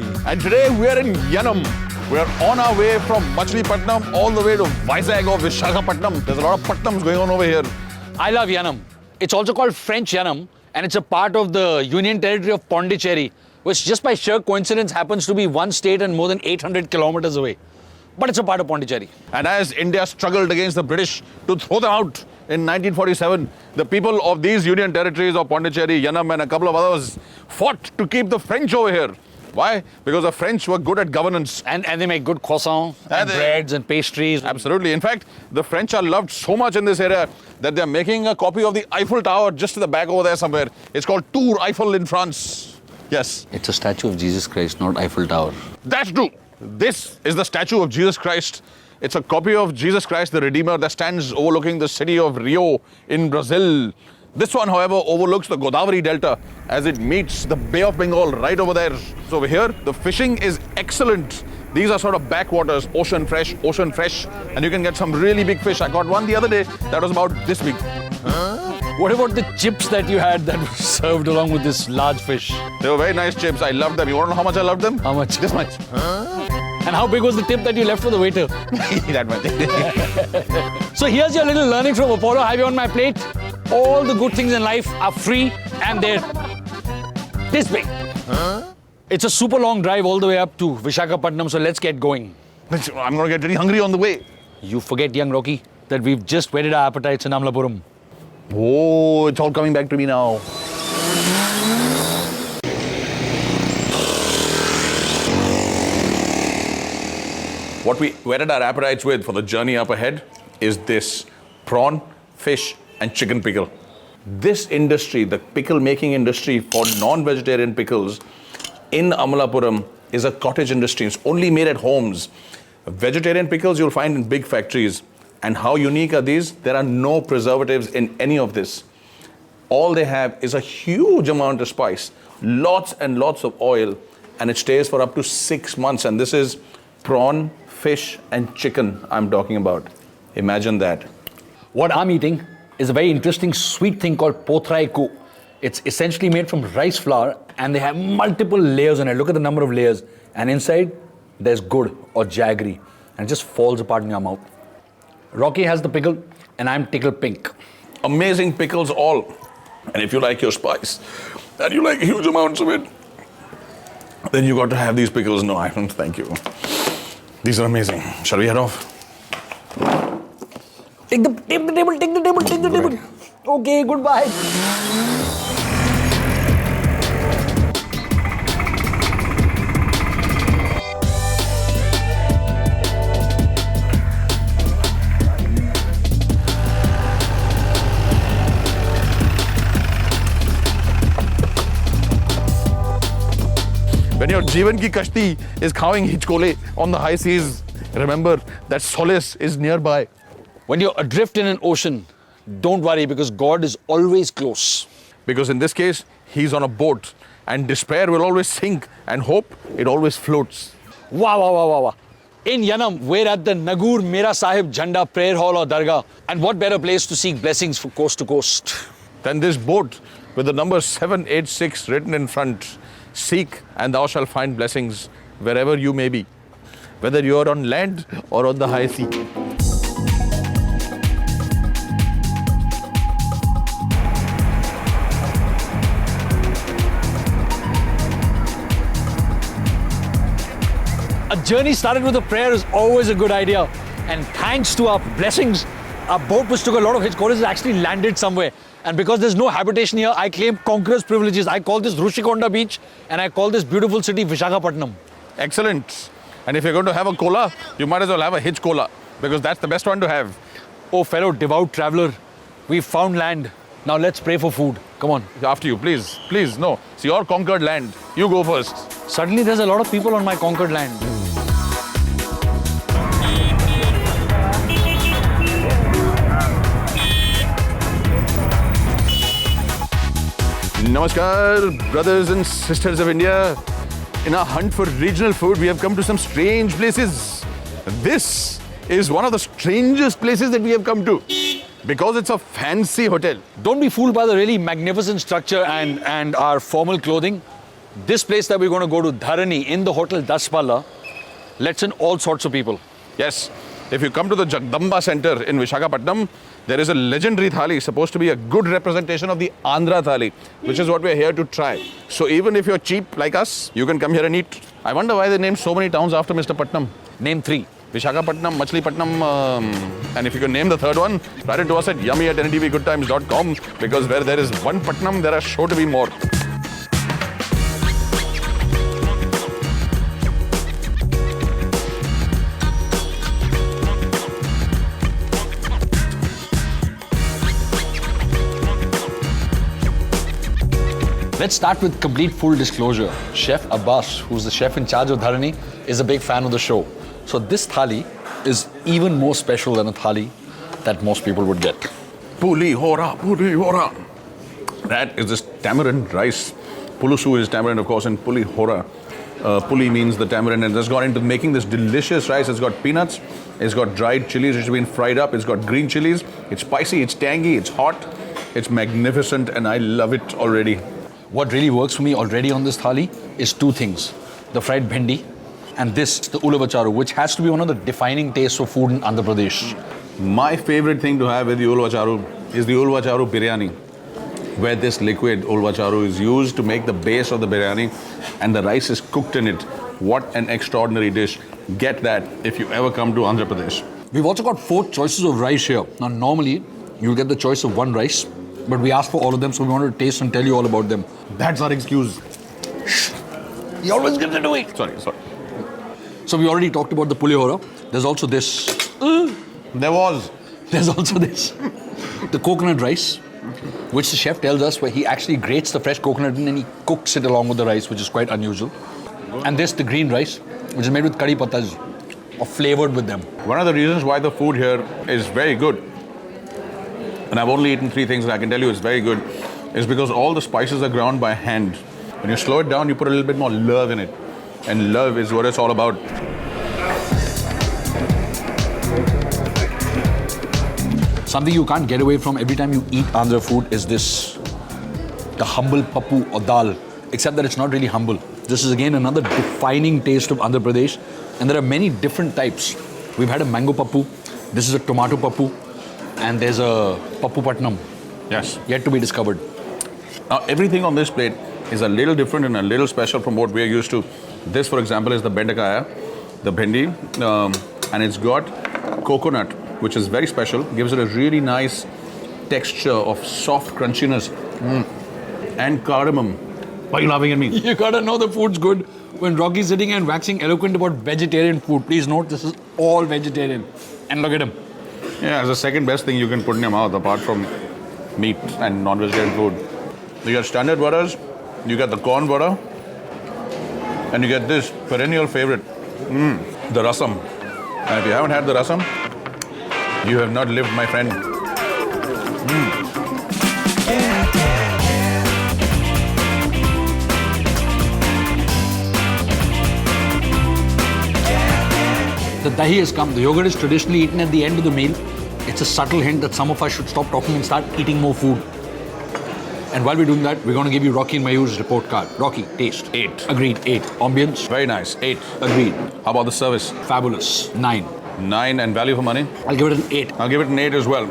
And today we are in Yanam. We are on our way from Machilipatnam all the way to Vizag or Visakhapatnam. There's a lot of Patnams going on over here. I love Yanam. It's also called French Yanam, and it's a part of the Union Territory of Pondicherry, which just by sheer coincidence happens to be one state and more than 800 kilometers away. But it's a part of Pondicherry. And as India struggled against the British to throw them out in 1947, the people of these Union Territories of Pondicherry, Yanam and a couple of others fought to keep the French over here. Why? Because the French were good at governance. And they make good croissants and breads and pastries. Absolutely. In fact, the French are loved so much in this area that they're making a copy of the Eiffel Tower just to the back over there somewhere. It's called Tour Eiffel in France. Yes. It's a statue of Jesus Christ, not Eiffel Tower. That's true. This is the statue of Jesus Christ. It's a copy of Jesus Christ, the Redeemer, that stands overlooking the city of Rio in Brazil. This one, however, overlooks the Godavari Delta as it meets the Bay of Bengal right over there. So over here, the fishing is excellent. These are sort of backwaters, ocean fresh, and you can get some really big fish. I got one the other day that was about this big. What about the chips that you had that were served along with this large fish? They were very nice chips. I loved them. You want to know how much I loved them? How much? This much. And how big was the tip that you left for the waiter? That much. So here's your little learning from Apollo Highway on my plate. All the good things in life are free and they're this big. It's a super long drive all the way up to Visakhapatnam, so let's get going. I'm going to get very hungry on the way. You forget, young Rocky, that we've just whetted our appetites in Amlapuram. Oh, it's all coming back to me now. What we whetted our appetites with for the journey up ahead is this prawn, fish and chicken pickle. This industry, the pickle making industry for non-vegetarian pickles in Amalapuram is a cottage industry. It's only made at homes. Vegetarian pickles you'll find in big factories. And how unique are these? There are no preservatives in any of this. All they have is a huge amount of spice, lots and lots of oil, and it stays for up to 6 months. And this is prawn, fish and chicken I'm talking about. Imagine that. What I'm eating is a very interesting sweet thing called potrai ko. It's essentially made from rice flour and they have multiple layers on it. Look at the number of layers. And inside, there's good or jaggery. And it just falls apart in your mouth. Rocky has the pickle and I'm tickled pink. Amazing pickles all. And if you like your spice and you like huge amounts of it, then you got to have these pickles. No, I don't. Thank you. These are amazing. Shall we head off? Take the table. Okay, goodbye. When your Jeevan ki kashti is khawing hichkole on the high seas, remember that solace is nearby. When you're adrift in an ocean, don't worry because God is always close. Because in this case, he's on a boat and despair will always sink and hope, it always floats. Wow. In Yanam, we're at the Nagur Mera Sahib Jhanda Prayer Hall or Dargah. And what better place to seek blessings from coast to coast? Then this boat with the number 786 written in front. Seek and thou shalt find blessings wherever you may be, whether you are on land or on the high sea. A journey started with a prayer is always a good idea. And thanks to our blessings, our boat, which took a lot of hitchcodes, actually landed somewhere. And because there's no habitation here, I claim conqueror's privileges. I call this Rushikonda Beach and I call this beautiful city Visakhapatnam. Excellent. And if you're going to have a cola, you might as well have a hitch cola because that's the best one to have. Oh, fellow devout traveler, we've found land. Now let's pray for food. Come on. After you, please. Please, no. It's your conquered land. You go first. Suddenly there's a lot of people on my conquered land. Namaskar, brothers and sisters of India. In our hunt for regional food, we have come to some strange places. This is one of the strangest places that we have come to because it's a fancy hotel. Don't be fooled by the really magnificent structure and our formal clothing. This place that we're going to go to, Dharani, in the hotel Daspala, lets in all sorts of people. Yes. If you come to the Jagdamba Center in Visakhapatnam, there is a legendary thali, supposed to be a good representation of the Andhra thali, which is what we're here to try. So even if you're cheap like us, you can come here and eat. I wonder why they named so many towns after Mr. Patnam. Name 3. Visakhapatnam, Machilipatnam, and if you can name the third one, write it to us at yummy@ntvgoodtimes.com, because where there is one Patnam, there are sure to be more. Let's start with complete full disclosure. Chef Abbas, who's the chef in charge of Dharani, is a big fan of the show. So this thali is even more special than a thali that most people would get. Puli hora, puli hora. That is this tamarind rice. Pulusu is tamarind, of course, and puli hora. Puli means the tamarind, and it's gone into making this delicious rice. It's got peanuts, it's got dried chilies which have been fried up, it's got green chilies, it's spicy, it's tangy, it's hot, it's magnificent, and I love it already. What really works for me already on this thali is 2 things. The fried bhendi and this, the ulavacharu, which has to be one of the defining tastes of food in Andhra Pradesh. My favorite thing to have with the ulvacharu is the ulvacharu biryani, where this liquid ulvacharu is used to make the base of the biryani and the rice is cooked in it. What an extraordinary dish. Get that if you ever come to Andhra Pradesh. We've also got 4 choices of rice here. Now normally, you'll get the choice of 1 rice, but we asked for all of them, so we wanted to taste and tell you all about them. That's our excuse. You always get to do it. Sorry. So we already talked about the pulihora. There's also this. There's also this. The coconut rice, which the chef tells us where he actually grates the fresh coconut in and he cooks it along with the rice, which is quite unusual. And this, the green rice, which is made with curry pattas or flavored with them. One of the reasons why the food here is very good, and I've only eaten 3 things and I can tell you it's very good, is because all the spices are ground by hand. When you slow it down, you put a little bit more love in it. And love is what it's all about. Something you can't get away from every time you eat Andhra food is this, the humble pappu or dal, except that it's not really humble. This is again another defining taste of Andhra Pradesh, and there are many different types. We've had a mango pappu, this is a tomato pappu, and there's a pappu patnam. Yes. Yet to be discovered. Now, everything on this plate is a little different and a little special from what we're used to. This, for example, is the bendakaya, the bhendi, and it's got coconut, which is very special, gives it a really nice texture of soft crunchiness, and cardamom. Why are you laughing at me? You gotta know the food's good when Rocky's sitting and waxing eloquent about vegetarian food. Please note, this is all vegetarian. And look at him. Yeah, it's the second best thing you can put in your mouth apart from meat and non-vegetarian food. You get standard vadas, you get the corn vada, and you get this perennial favorite, the rasam. And if you haven't had the rasam, you have not lived, my friend. The dahi has come. The yogurt is traditionally eaten at the end of the meal. It's a subtle hint that some of us should stop talking and start eating more food. And while we're doing that, we're going to give you Rocky and Mayur's report card. Rocky, taste. 8. Agreed, 8. Ambience. Very nice. 8. Agreed. How about the service? Fabulous. 9. 9, and value for money? I'll give it an 8. I'll give it an 8 as well.